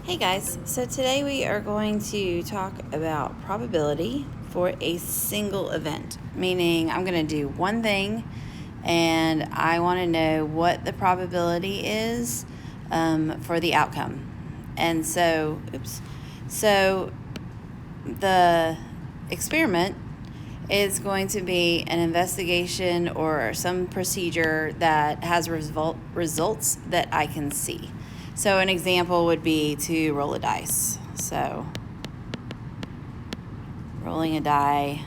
Hey guys, so today we are going to talk about probability for a single event, meaning I'm going to do one thing and I want to know what the probability is for the outcome. And so the experiment is going to be an investigation or some procedure that has results that I can see. So an example would be to roll a dice. So rolling a die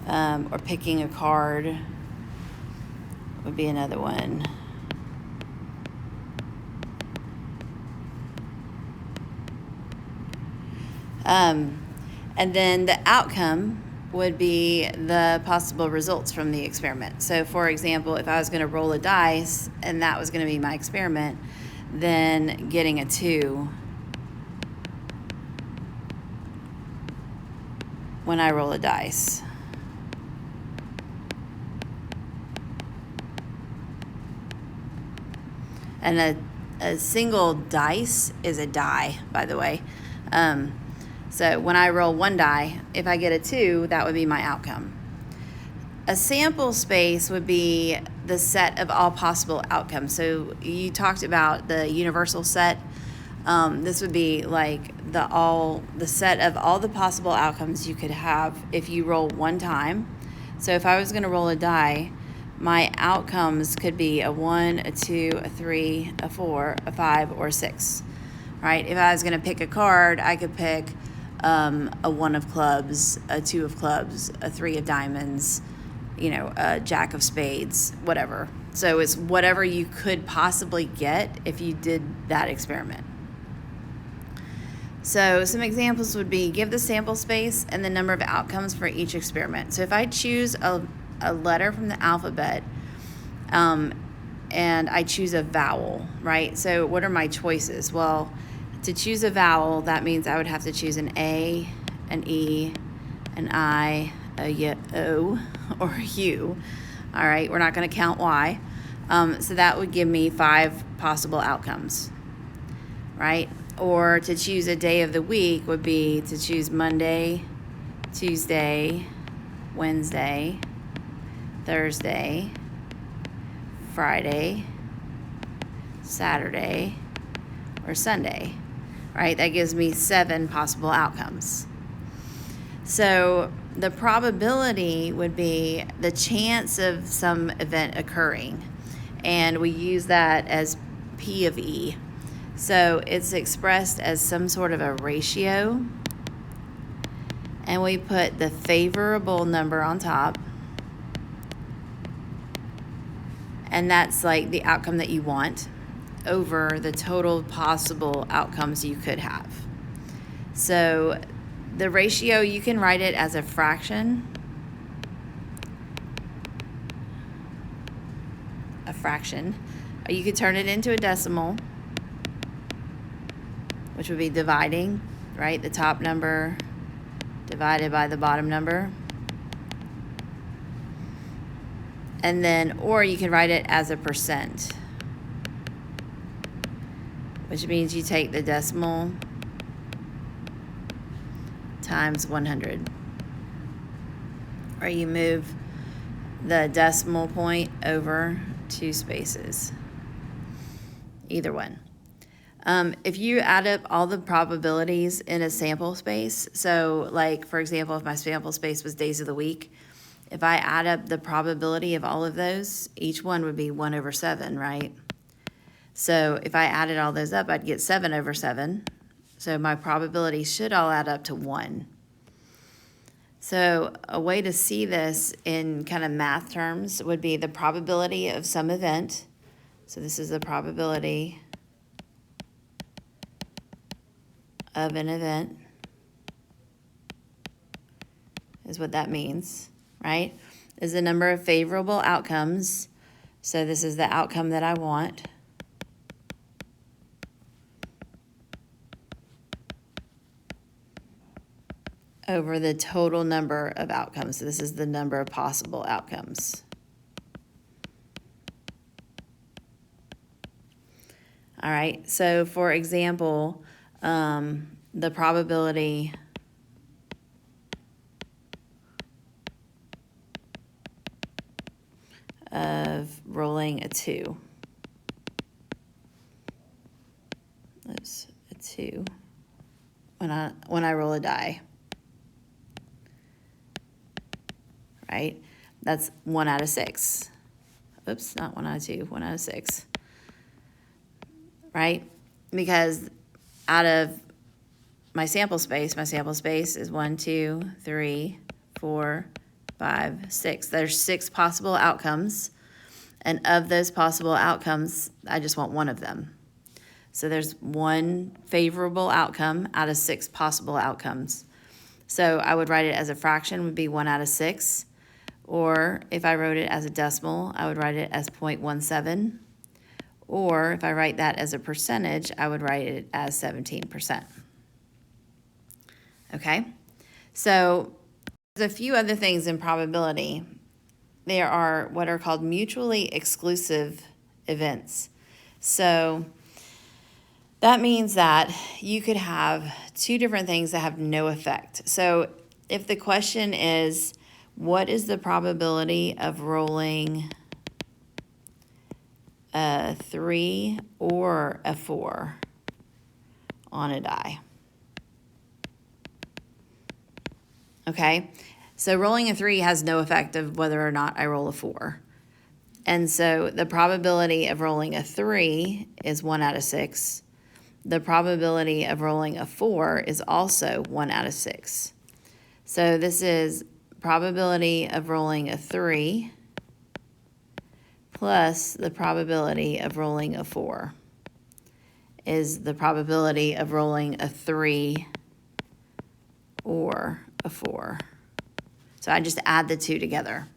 or picking a card would be another one. And then the outcome would be the possible results from the experiment. So for example, if I was going to roll a dice and that was going to be my experiment, then getting a 2 when I roll a dice. And a single dice is a die, by the way. So when I roll one die, if I get a 2, that would be my outcome. A sample space would be the set of all possible outcomes. So you talked about the universal set. This would be like the set of all the possible outcomes you could have if you roll one time. So if I was going to roll a die, my outcomes could be a 1, a 2, a 3, a 4, a 5, or a 6. Right? If I was going to pick a card, I could pick a 1 of clubs, a 2 of clubs, a 3 of diamonds, a jack of spades, whatever. So it's whatever you could possibly get if you did that experiment. So some examples would be give the sample space and the number of outcomes for each experiment. So if I choose a letter from the alphabet and I choose a vowel, right? So what are my choices? Well, to choose a vowel, that means I would have to choose an A, an E, an I, a O, or a U. All right, we're not going to count Y. So that would give me 5 possible outcomes, right? Or to choose a day of the week would be to choose Monday, Tuesday, Wednesday, Thursday, Friday, Saturday, or Sunday, right? That gives me 7 possible outcomes. So the probability would be the chance of some event occurring, and we use that as P of E. So it's expressed as some sort of a ratio, and we put the favorable number on top, and that's like the outcome that you want over the total possible outcomes you could have. So the ratio, you can write it as a fraction. Or you could turn it into a decimal, which would be dividing, right? The top number divided by the bottom number. And then, or you can write it as a percent, which means you take the decimal times 100. Or you move the decimal point over 2 spaces. Either one. If you add up all the probabilities in a sample space, so like, for example, if my sample space was days of the week, if I add up the probability of all of those, each one would be 1 over 7, right? So if I added all those up, I'd get 7 over 7. So my probability should all add up to 1. So a way to see this in kind of math terms would be the probability of some event. So this is the probability of an event, is what that means, right? Is the number of favorable outcomes. So this is the outcome that I want. Over the total number of outcomes. So this is the number of possible outcomes. All right, so for example, the probability of rolling a 2. Oops, a 2 when I roll a die. Right? That's 1 out of 6. Oops, not 1 out of 2, 1 out of 6. Right? Because out of my sample space is 1, 2, 3, 4, 5, 6. There's 6 possible outcomes. And of those possible outcomes, I just want one of them. So there's one favorable outcome out of 6 possible outcomes. So I would write it as a fraction, would be 1 out of 6. Or if I wrote it as a decimal, I would write it as 0.17. Or if I write that as a percentage, I would write it as 17%. Okay? So there's a few other things in probability. There are what are called mutually exclusive events. So that means that you could have 2 different things that have no effect. So if the question is, what is the probability of rolling a 3 or a 4 on a die? Okay, so rolling a 3 has no effect of whether or not I roll a 4. And so the probability of rolling a 3 is 1 out of 6. The probability of rolling a 4 is also 1 out of 6. So this is probability of rolling a 3 plus the probability of rolling a 4 is the probability of rolling a 3 or a 4. So I just add the 2 together.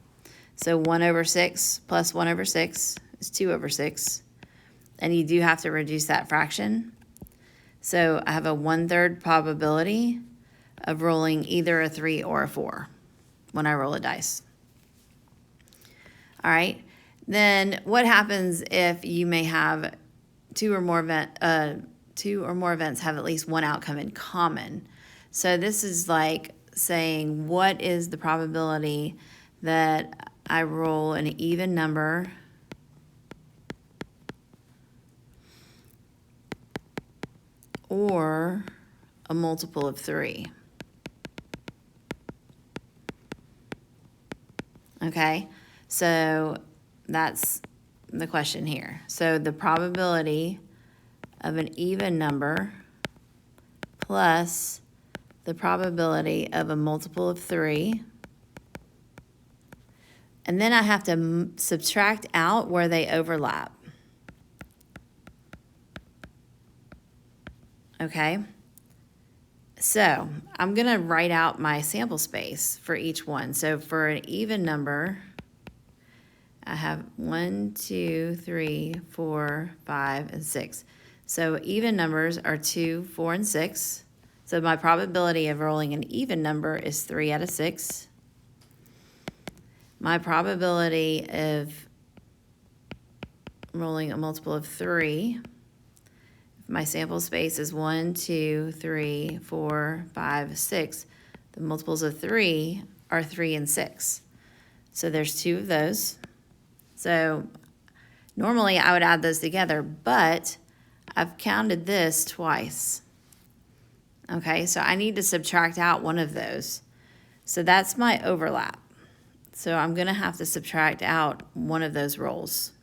So 1 over 6 plus 1 over 6 is 2 over 6. And you do have to reduce that fraction. So I have a 1/3 probability of rolling either a 3 or a 4 when I roll a dice. All right. Then what happens if you may have two or more events have at least one outcome in common? So this is like saying, what is the probability that I roll an even number or a multiple of 3? Okay, so that's the question here. So the probability of an even number plus the probability of a multiple of 3. And then I have to subtract out where they overlap. Okay, so I'm going to write out my sample space for each one. So for an even number, I have 1, 2, 3, 4, 5, and 6. So even numbers are 2, 4, and 6. So my probability of rolling an even number is 3 out of 6. My probability of rolling a multiple of 3, my sample space is 1, 2, 3, 4, 5, 6. The multiples of 3 are 3 and 6. So there's 2 of those. So normally I would add those together, but I've counted this twice. Okay, so I need to subtract out one of those. So that's my overlap. So I'm going to have to subtract out one of those rolls.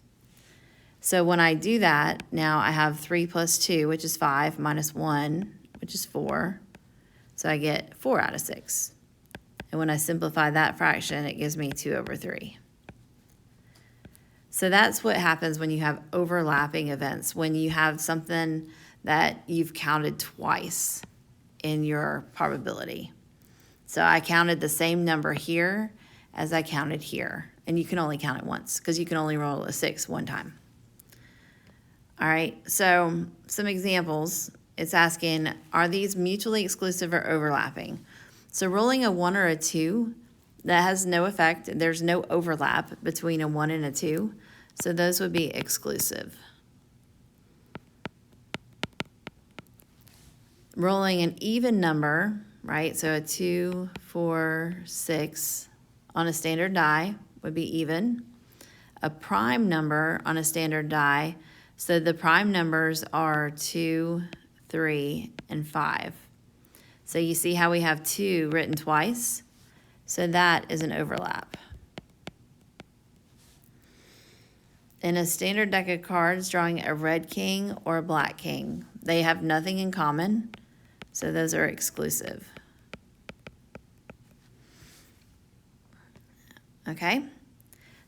So when I do that, now I have 3 plus 2, which is 5, minus 1, which is 4. So I get 4 out of 6. And when I simplify that fraction, it gives me 2 over 3. So that's what happens when you have overlapping events, when you have something that you've counted twice in your probability. So I counted the same number here as I counted here. And you can only count it once because you can only roll a 6 one time. All right, so some examples. It's asking, are these mutually exclusive or overlapping? So rolling a 1 or a 2, that has no effect. There's no overlap between a 1 and a 2. So those would be exclusive. rolling an even number, right? So a 2, 4, 6 on a standard die would be even. A prime number on a standard die, so the prime numbers are 2, 3, and 5. So you see how we have 2 written twice? So that is an overlap. In a standard deck of cards, drawing a red king or a black king, they have nothing in common, so those are exclusive. Okay,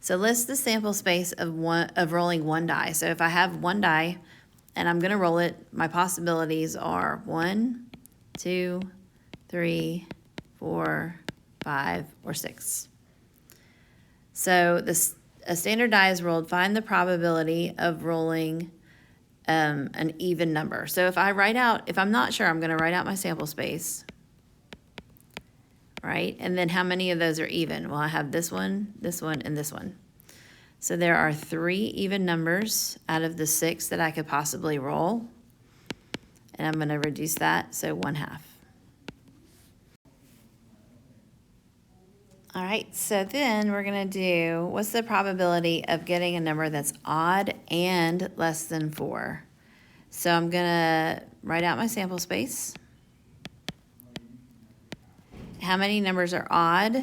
so list the sample space of rolling one die. So if I have one die and I'm going to roll it, my possibilities are 1, 2, 3, 4, 5, or 6. So a standard die is rolled. Find the probability of rolling an even number. So if I'm not sure, I'm going to write out my sample space, right? And then how many of those are even? Well, I have this one, and this one. So there are 3 even numbers out of the 6 that I could possibly roll. And I'm going to reduce that, so 1/2. All right, so then we're going to do, what's the probability of getting a number that's odd and less than 4? So I'm going to write out my sample space. How many numbers are odd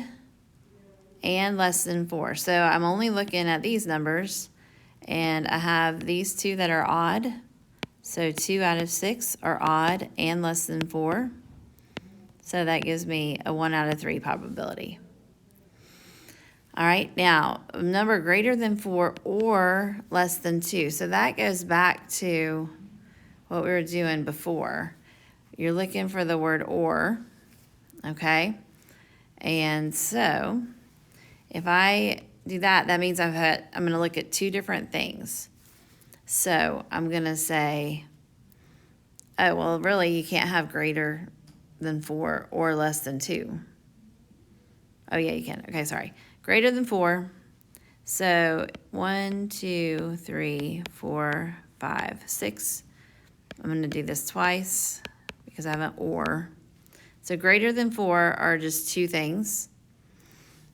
and less than 4? So I'm only looking at these numbers, and I have these 2 that are odd. So 2 out of 6 are odd and less than 4. So that gives me a 1 out of 3 probability. All right, now a number greater than 4 or less than 2. So that goes back to what we were doing before. You're looking for the word or, okay? And so if I do that, that means I'm going to look at 2 different things. So I'm going to say, oh, well, really, you can't have greater than 4 or less than 2. Oh, yeah, you can. Okay, sorry. Greater than 4. So 1, 2, 3, 4, 5, 6. I'm going to do this twice because I have an or. So greater than 4 are just 2 things.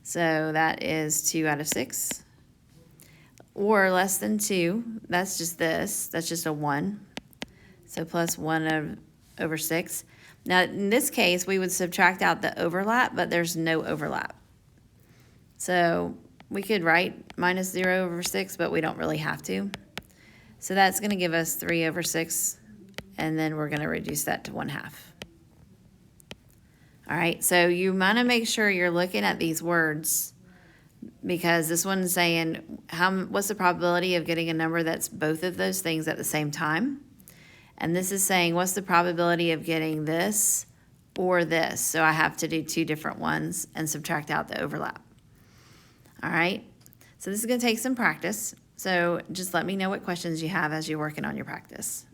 So that is 2 out of 6. Or less than 2, that's just this. That's just a 1. So plus 1 over 6. Now, in this case, we would subtract out the overlap, but there's no overlap. So we could write minus 0 over 6, but we don't really have to. So that's going to give us 3 over 6, and then we're going to reduce that to 1/2. All right, so you want to make sure you're looking at these words, because this one's saying what's the probability of getting a number that's both of those things at the same time? And this is saying what's the probability of getting this or this? So I have to do 2 different ones and subtract out the overlap. All right, so this is going to take some practice. So just let me know what questions you have as you're working on your practice.